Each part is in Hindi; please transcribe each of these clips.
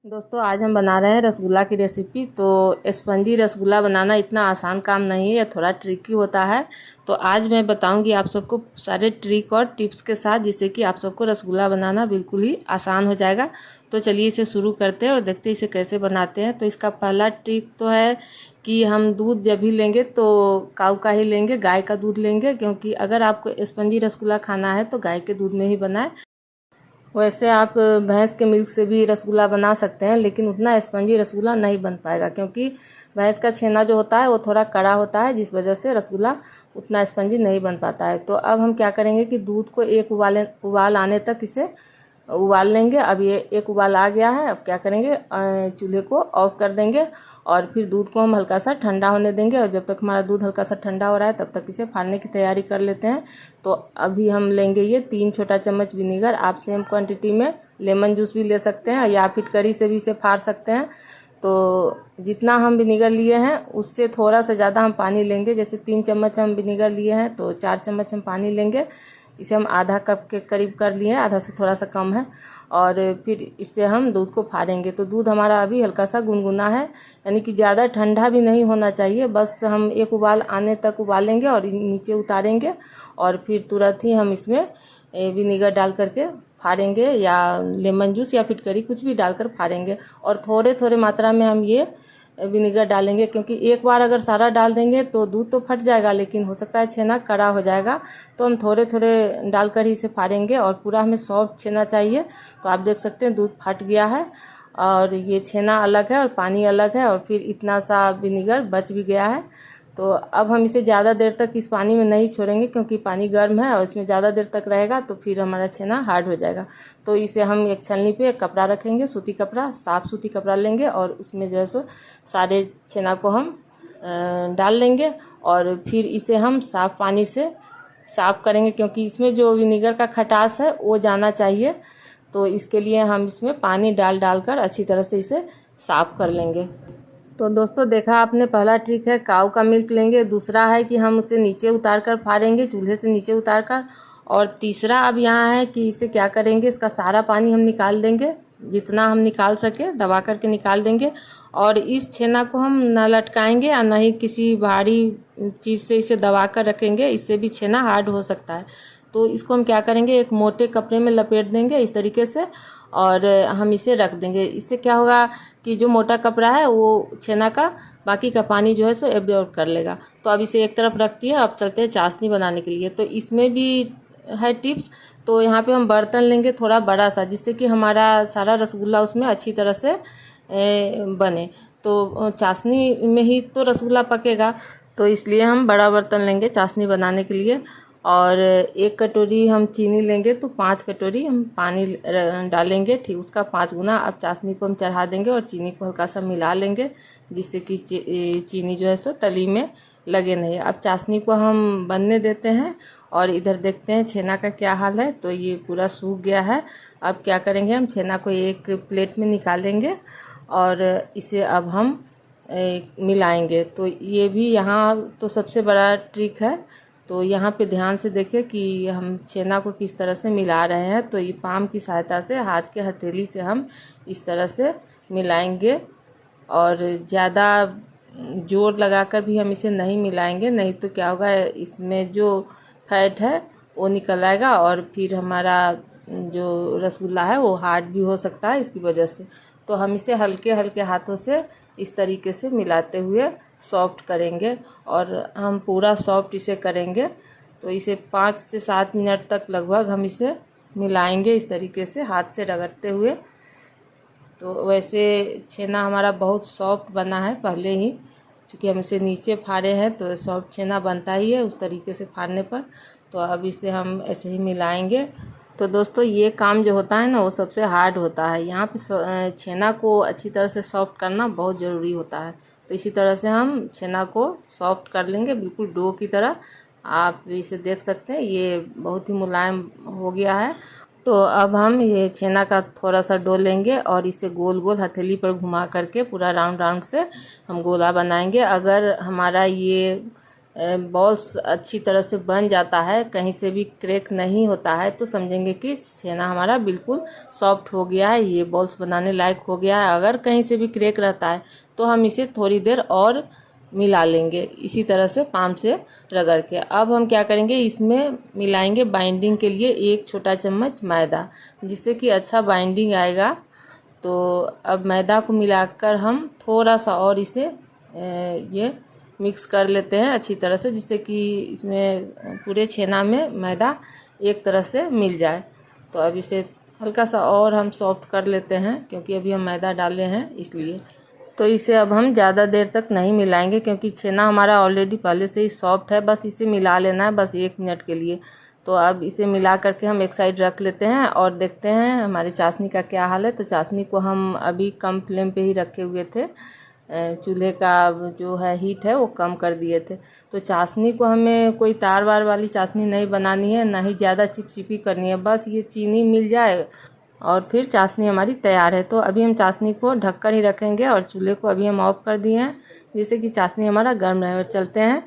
दोस्तों आज हम बना रहे हैं रसगुल्ला की रेसिपी। तो स्पंजी रसगुल्ला बनाना इतना आसान काम नहीं है, थोड़ा ट्रिकी होता है। तो आज मैं बताऊंगी आप सबको सारे ट्रिक और टिप्स के साथ, जिससे कि आप सबको रसगुल्ला बनाना बिल्कुल ही आसान हो जाएगा। तो चलिए इसे शुरू करते हैं और देखते हैं इसे कैसे बनाते हैं। तो इसका पहला ट्रिक तो है कि हम दूध जब भी लेंगे तो काऊ का ही लेंगे, गाय का दूध लेंगे, क्योंकि अगर आपको स्पंजी रसगुल्ला खाना है तो गाय के दूध में ही बनाएं। वैसे आप भैंस के मिल्क से भी रसगुल्ला बना सकते हैं, लेकिन उतना स्पंजी रसगुल्ला नहीं बन पाएगा, क्योंकि भैंस का छेना जो होता है वो थोड़ा कड़ा होता है, जिस वजह से रसगुल्ला उतना स्पंजी नहीं बन पाता है। तो अब हम क्या करेंगे कि दूध को एक उबाल आने तक इसे उबाल लेंगे। अब ये एक उबाल आ गया है। अब क्या करेंगे, चूल्हे को ऑफ कर देंगे और फिर दूध को हम हल्का सा ठंडा होने देंगे। और जब तक हमारा दूध हल्का सा ठंडा हो रहा है तब तक इसे फाड़ने की तैयारी कर लेते हैं। तो अभी हम लेंगे ये 3 छोटा चम्मच विनीगर। आप सेम क्वांटिटी में लेमन जूस भी ले सकते हैं या फिर करी से भी इसे फाड़ सकते हैं। तो जितना हम विनीगर लिए हैं उससे थोड़ा सा ज़्यादा हम पानी लेंगे। जैसे 3 चम्मच हम विनीगर लिए हैं तो 4 चम्मच हम पानी लेंगे। इसे हम आधा कप के करीब कर लिए हैं, आधा से थोड़ा सा कम है। और फिर इससे हम दूध को फाड़ेंगे। तो दूध हमारा अभी हल्का सा गुनगुना है, यानी कि ज़्यादा ठंडा भी नहीं होना चाहिए। बस हम एक उबाल आने तक उबालेंगे और नीचे उतारेंगे और फिर तुरंत ही हम इसमें विनीगर डाल करके फाड़ेंगे, या लेमन जूस या फिटकरी कुछ भी डालकर फाड़ेंगे। और थोड़े थोड़े मात्रा में हम ये विनीगर डालेंगे, क्योंकि एक बार अगर सारा डाल देंगे तो दूध तो फट जाएगा, लेकिन हो सकता है छेना कड़ा हो जाएगा। तो हम थोड़े थोड़े डालकर ही इसे फाड़ेंगे और पूरा हमें सॉफ्ट छेना चाहिए। तो आप देख सकते हैं दूध फट गया है और ये छेना अलग है और पानी अलग है, और फिर इतना सा विनीगर बच भी गया है। तो अब हम इसे ज़्यादा देर तक इस पानी में नहीं छोड़ेंगे, क्योंकि पानी गर्म है और इसमें ज़्यादा देर तक रहेगा तो फिर हमारा छेना हार्ड हो जाएगा। तो इसे हम एक छलनी पे एक कपड़ा रखेंगे, सूती कपड़ा, साफ सूती कपड़ा लेंगे और उसमें जो है सो सारे छेना को हम डाल लेंगे। और फिर इसे हम साफ़ पानी से साफ़ करेंगे, क्योंकि इसमें जो विनीगर का खटास है वो जाना चाहिए। तो इसके लिए हम इसमें पानी डाल कर अच्छी तरह से इसे साफ़ कर लेंगे। तो दोस्तों देखा आपने, पहला ट्रिक है काऊ का मिल्क लेंगे, दूसरा है कि हम उसे नीचे उतार कर फाड़ेंगे, चूल्हे से नीचे उतार कर। और तीसरा अब यहाँ है कि इसे क्या करेंगे, इसका सारा पानी हम निकाल देंगे, जितना हम निकाल सके दबा करके निकाल देंगे। और इस छेना को हम न लटकाएंगे या न ही किसी भारी चीज़ से इसे दबा कर रखेंगे, इससे भी छेना हार्ड हो सकता है। तो इसको हम क्या करेंगे, एक मोटे कपड़े में लपेट देंगे इस तरीके से और हम इसे रख देंगे। इससे क्या होगा कि जो मोटा कपड़ा है वो छेना का बाकी का पानी जो है सो एब्जॉर्ब कर लेगा। तो अब इसे एक तरफ रखती है। अब चलते हैं चाशनी बनाने के लिए। तो इसमें भी है टिप्स। तो यहाँ पे हम बर्तन लेंगे थोड़ा बड़ा सा, जिससे कि हमारा सारा रसगुल्ला उसमें अच्छी तरह से बने। तो चाशनी में ही तो रसगुल्ला पकेगा, तो इसलिए हम बड़ा बर्तन लेंगे चाशनी बनाने के लिए। और 1 कटोरी हम चीनी लेंगे तो 5 कटोरी हम पानी डालेंगे, ठीक उसका 5 गुना। अब चाशनी को हम चढ़ा देंगे और चीनी को हल्का सा मिला लेंगे, जिससे कि चीनी जो है सो तली में लगे नहीं। अब चाशनी को हम बनने देते हैं और इधर देखते हैं छेना का क्या हाल है। तो ये पूरा सूख गया है। अब क्या करेंगे, हम छेना को एक प्लेट में निकालेंगे और इसे अब हम मिलाएंगे। तो ये भी यहाँ तो सबसे बड़ा ट्रिक है। तो यहाँ पे ध्यान से देखें कि हम छेना को किस तरह से मिला रहे हैं। तो ये पाम की सहायता से, हाथ के हथेली से हम इस तरह से मिलाएंगे और ज़्यादा जोर लगाकर भी हम इसे नहीं मिलाएंगे, नहीं तो क्या होगा, इसमें जो फैट है वो निकल आएगा और फिर हमारा जो रसगुल्ला है वो हार्ड भी हो सकता है इसकी वजह से। तो हम इसे हल्के हल्के हाथों से इस तरीके से मिलाते हुए सॉफ्ट करेंगे और हम पूरा सॉफ्ट इसे करेंगे। तो इसे 5 से 7 मिनट तक लगभग हम इसे मिलाएंगे इस तरीके से हाथ से रगड़ते हुए। तो वैसे छेना हमारा बहुत सॉफ्ट बना है पहले ही, क्योंकि हम इसे नीचे फाड़े हैं तो सॉफ्ट छेना बनता ही है उस तरीके से फाड़ने पर। तो अब इसे हम ऐसे ही मिलाएंगे। तो दोस्तों ये काम जो होता है ना वो सबसे हार्ड होता है। यहाँ पे छेना को अच्छी तरह से सॉफ्ट करना बहुत ज़रूरी होता है। तो इसी तरह से हम छेना को सॉफ्ट कर लेंगे, बिल्कुल डो की तरह। आप इसे देख सकते हैं ये बहुत ही मुलायम हो गया है। तो अब हम ये छेना का थोड़ा सा डो लेंगे और इसे गोल गोल हथेली पर घुमा करके पूरा राउंड राउंड से हम गोला बनाएंगे। अगर हमारा ये बॉल्स अच्छी तरह से बन जाता है, कहीं से भी क्रैक नहीं होता है, तो समझेंगे कि छेना हमारा बिल्कुल सॉफ्ट हो गया है, ये बॉल्स बनाने लायक हो गया है। अगर कहीं से भी क्रैक रहता है तो हम इसे थोड़ी देर और मिला लेंगे, इसी तरह से पाम से रगड़ के। अब हम क्या करेंगे, इसमें मिलाएंगे बाइंडिंग के लिए 1 छोटा चम्मच मैदा, जिससे कि अच्छा बाइंडिंग आएगा। तो अब मैदा को मिलाकर हम थोड़ा सा और इसे ये मिक्स कर लेते हैं अच्छी तरह से, जिससे कि इसमें पूरे छेना में मैदा एक तरह से मिल जाए। तो अब इसे हल्का सा और हम सॉफ्ट कर लेते हैं, क्योंकि अभी हम मैदा डाले हैं इसलिए। तो इसे अब हम ज़्यादा देर तक नहीं मिलाएंगे, क्योंकि छेना हमारा ऑलरेडी पहले से ही सॉफ्ट है, बस इसे मिला लेना है बस 1 मिनट के लिए। तो अब इसे मिला करके हम एक साइड रख लेते हैं और देखते हैं हमारी चाशनी का क्या हाल है। तो चाशनी को हम अभी कम फ्लेम पे ही रखे हुए थे, चूल्हे का जो है हीट है वो कम कर दिए थे। तो चाशनी को हमें कोई तार वार वाली चाशनी नहीं बनानी है, ना ही ज़्यादा चिपचिपी करनी है, बस ये चीनी मिल जाए और फिर चाशनी हमारी तैयार है। तो अभी हम चाशनी को ढककर ही रखेंगे और चूल्हे को अभी हम ऑफ कर दिए हैं, जिससे कि चाशनी हमारा गर्म रहे। और चलते हैं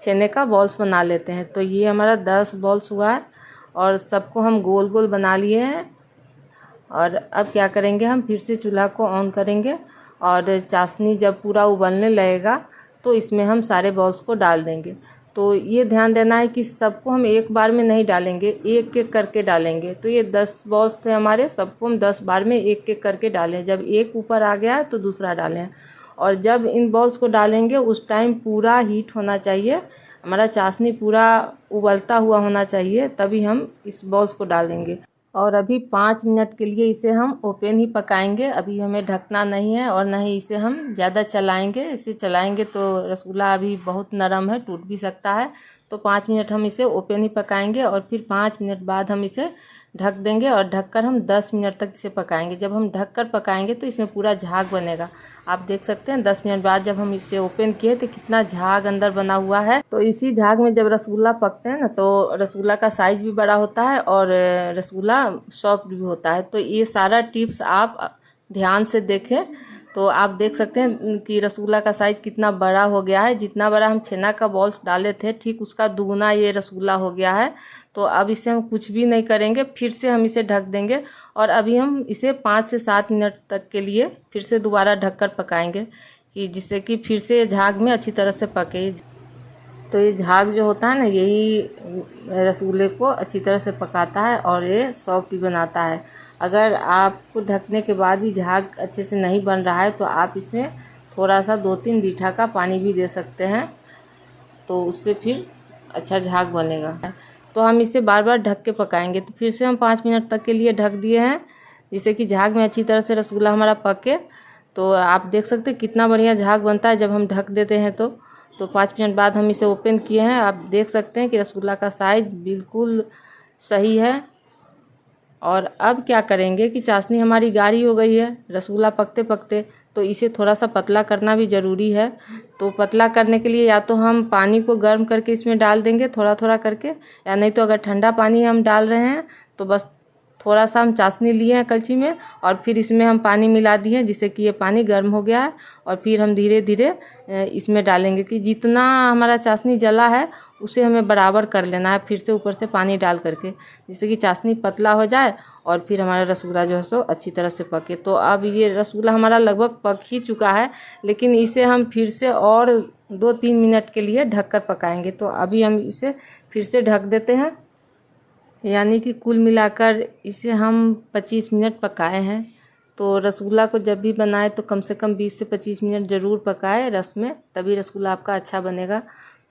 छेने का बॉल्स बना लेते हैं। तो ये हमारा 10 बॉल्स हुआ है और सबको हम गोल गोल बना लिए हैं। और अब क्या करेंगे, हम फिर से चूल्हा को ऑन करेंगे और चाशनी जब पूरा उबलने लगेगा तो इसमें हम सारे बॉल्स को डाल देंगे। तो ये ध्यान देना है कि सबको हम एक बार में नहीं डालेंगे, एक एक करके डालेंगे। तो ये 10 बॉल्स थे हमारे, सबको हम 10 बार में एक एक करके डालें। जब एक ऊपर आ गया तो दूसरा डालें। और जब इन बॉल्स को डालेंगे उस टाइम पूरा हीट होना चाहिए, हमारा चाशनी पूरा उबलता हुआ होना चाहिए, तभी हम इस बॉल्स को डालेंगे। और अभी 5 मिनट के लिए इसे हम ओपन ही पकाएंगे। अभी हमें ढकना नहीं है और ना ही इसे हम ज़्यादा चलाएंगे। इसे चलाएंगे तो रसगुल्ला अभी बहुत नरम है, टूट भी सकता है। तो 5 मिनट हम इसे ओपन ही पकाएंगे और फिर 5 मिनट बाद हम इसे ढक देंगे और ढककर हम 10 मिनट तक इसे पकाएंगे। जब हम ढककर पकाएंगे तो इसमें पूरा झाग बनेगा। आप देख सकते हैं 10 मिनट बाद जब हम इसे ओपन किए तो कितना झाग अंदर बना हुआ है। तो इसी झाग में जब रसगुल्ला पकते हैं ना, तो रसगुल्ला का साइज भी बड़ा होता है और रसगुल्ला सॉफ्ट भी होता है। तो ये सारा टिप्स आप ध्यान से देखें तो आप देख सकते हैं कि रसगुल्ला का साइज़ कितना बड़ा हो गया है। जितना बड़ा हम छेना का बॉल्स डाले थे, ठीक उसका दुगुना ये रसगुल्ला हो गया है। तो अब इसे हम कुछ भी नहीं करेंगे, फिर से हम इसे ढक देंगे और अभी हम इसे 5 से 7 मिनट तक के लिए फिर से दोबारा ढककर पकाएंगे, कि जिससे कि फिर से झाग में अच्छी तरह से पके। तो ये झाग जो होता है ना, यही रसगुल्ले को अच्छी तरह से पकाता है और ये सॉफ्ट भी बनाता है। अगर आपको ढकने के बाद भी झाग अच्छे से नहीं बन रहा है तो आप इसमें थोड़ा सा 2-3 रीठा का पानी भी दे सकते हैं, तो उससे फिर अच्छा झाग बनेगा। तो हम इसे बार बार ढक के पकाएंगे। तो फिर से हम 5 मिनट तक के लिए ढक दिए हैं, जिससे कि झाग में अच्छी तरह से रसगुल्ला हमारा पके। तो आप देख सकते हैं कितना बढ़िया झाग बनता है जब हम ढक देते हैं। तो 5 मिनट बाद हम इसे ओपन किए हैं। आप देख सकते हैं कि रसगुल्ला का साइज़ बिल्कुल सही है। और अब क्या करेंगे कि चाशनी हमारी गाढ़ी हो गई है रसगुल्ला पकते पकते, तो इसे थोड़ा सा पतला करना भी ज़रूरी है। तो पतला करने के लिए या तो हम पानी को गर्म करके इसमें डाल देंगे थोड़ा थोड़ा करके, या नहीं तो अगर ठंडा पानी हम डाल रहे हैं तो बस थोड़ा सा हम चाशनी लिए हैं कलछी में और फिर इसमें हम पानी मिला दिए, जिससे कि ये पानी गर्म हो गया है। और फिर हम धीरे धीरे इसमें डालेंगे कि जितना हमारा चाशनी जला है उसे हमें बराबर कर लेना है, फिर से ऊपर से पानी डाल करके, जिससे कि चाशनी पतला हो जाए और फिर हमारा रसगुल्ला जो है सो अच्छी तरह से पके। तो अब ये रसगुल्ला हमारा लगभग पक ही चुका है, लेकिन इसे हम फिर से और 2-3 मिनट के लिए ढककर पकाएंगे। तो अभी हम इसे फिर से ढक देते हैं, यानी कि कुल मिलाकर इसे हम 25 मिनट पकाए हैं। तो रसगुल्ला को जब भी बनाए तो कम से कम 20 से 25 मिनट ज़रूर पकाए रस में, तभी रसगुल्ला आपका अच्छा बनेगा।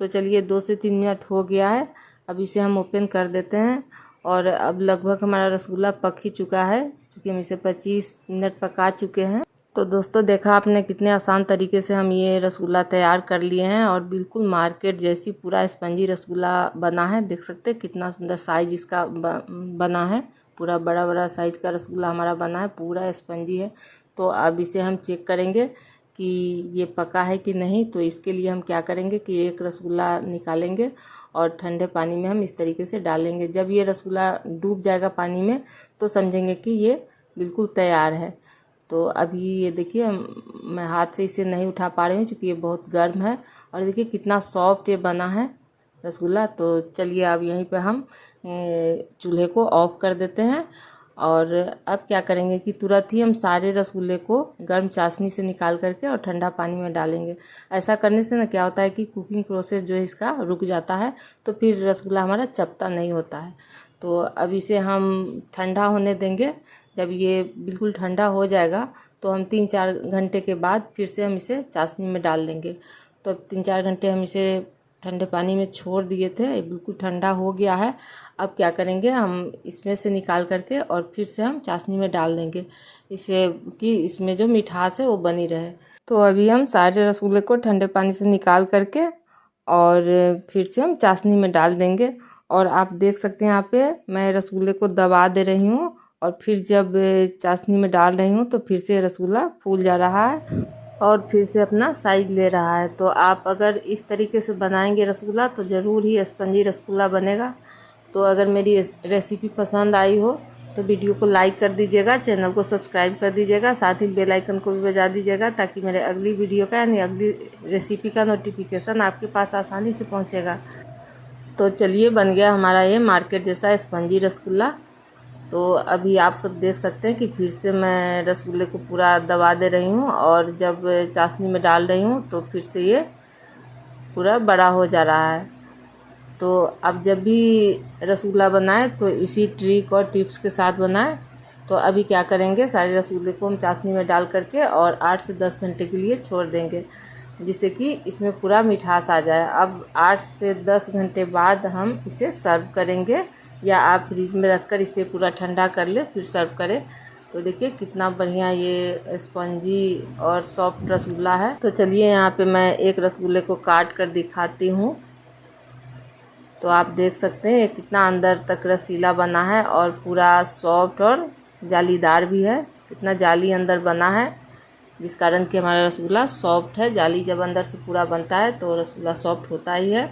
तो चलिए 2 से 3 मिनट हो गया है, अब इसे हम ओपन कर देते हैं। और अब लगभग हमारा रसगुल्ला पक ही चुका है, क्योंकि हम इसे 25 मिनट पका चुके हैं। तो दोस्तों देखा आपने कितने आसान तरीके से हम ये रसगुल्ला तैयार कर लिए हैं और बिल्कुल मार्केट जैसी पूरा स्पंजी रसगुल्ला बना है। देख सकते हैं कितना सुंदर साइज इसका बना है, पूरा बड़ा बड़ा साइज का रसगुल्ला हमारा बना है, पूरा स्पंजी है। तो अब इसे हम चेक करेंगे कि ये पका है कि नहीं। तो इसके लिए हम क्या करेंगे कि एक रसगुल्ला निकालेंगे और ठंडे पानी में हम इस तरीके से डालेंगे। जब ये रसगुल्ला डूब जाएगा पानी में तो समझेंगे कि ये बिल्कुल तैयार है। तो अभी ये देखिए मैं हाथ से इसे नहीं उठा पा रही हूँ क्योंकि ये बहुत गर्म है। और देखिए कितना सॉफ्ट ये बना है रसगुल्ला। तो चलिए अब यहीं पे हम चूल्हे को ऑफ कर देते हैं। और अब क्या करेंगे कि तुरंत ही हम सारे रसगुल्ले को गर्म चाशनी से निकाल करके और ठंडा पानी में डालेंगे। ऐसा करने से ना क्या होता है कि कुकिंग प्रोसेस जो है इसका रुक जाता है, तो फिर रसगुल्ला हमारा चपटा नहीं होता है। तो अब इसे हम ठंडा होने देंगे। जब ये बिल्कुल ठंडा हो जाएगा तो हम 3-4 घंटे के बाद फिर से हम इसे चाशनी में डाल देंगे। तो अब 3-4 घंटे हम इसे ठंडे पानी में छोड़ दिए थे, ये बिल्कुल ठंडा हो गया है। अब क्या करेंगे, हम इसमें से निकाल करके और फिर से हम चाशनी में डाल देंगे, इससे कि इसमें जो मिठास है वो बनी रहे। तो अभी हम सारे रसगुल्ले को ठंडे पानी से निकाल करके और फिर से हम चाशनी में डाल देंगे। और आप देख सकते हैं यहाँ पे मैं रसगुल्ले को दबा दे रही हूँ और फिर जब चाशनी में डाल रही हूँ तो फिर से रसगुल्ला फूल जा रहा है और फिर से अपना साइज ले रहा है। तो आप अगर इस तरीके से बनाएंगे रसगुल्ला तो ज़रूर ही स्पंजी रसगुल्ला बनेगा। तो अगर मेरी रेसिपी पसंद आई हो तो वीडियो को लाइक कर दीजिएगा, चैनल को सब्सक्राइब कर दीजिएगा, साथ ही बेल आइकन को भी बजा दीजिएगा ताकि मेरे अगली वीडियो का यानी अगली रेसिपी का नोटिफिकेशन आपके पास आसानी से पहुंचेगा। तो चलिए बन गया हमारा ये मार्केट जैसा स्पंजी रसगुल्ला। तो अभी आप सब देख सकते हैं कि फिर से मैं रसगुल्ले को पूरा दबा दे रही हूँ और जब चाशनी में डाल रही हूँ तो फिर से ये पूरा बड़ा हो जा रहा है। तो अब जब भी रसगुल्ला बनाएं तो इसी ट्रिक और टिप्स के साथ बनाएं। तो अभी क्या करेंगे, सारे रसगुल्ले को हम चाशनी में डाल करके और 8 से 10 घंटे के लिए छोड़ देंगे, जिससे कि इसमें पूरा मिठास आ जाए। अब 8 से 10 घंटे बाद हम इसे सर्व करेंगे, या आप फ्रिज में रखकर इसे पूरा ठंडा कर ले फिर सर्व करें। तो देखिए कितना बढ़िया ये स्पंजी और सॉफ्ट रसगुल्ला है। तो चलिए यहाँ पे मैं एक रसगुल्ले को काट कर दिखाती हूँ। तो आप देख सकते हैं ये कितना अंदर तक रसीला बना है और पूरा सॉफ्ट और जालीदार भी है। कितना जाली अंदर बना है, जिस कारण कि हमारा रसगुल्ला सॉफ्ट है। जाली जब अंदर से पूरा बनता है तो रसगुल्ला सॉफ्ट होता ही है।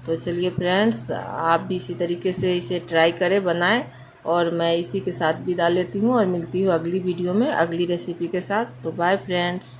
तो चलिए फ्रेंड्स, आप भी इसी तरीके से इसे ट्राई करें, बनाएं। और मैं इसी के साथ विदा लेती हूँ और मिलती हूँ अगली वीडियो में अगली रेसिपी के साथ। तो बाय फ्रेंड्स।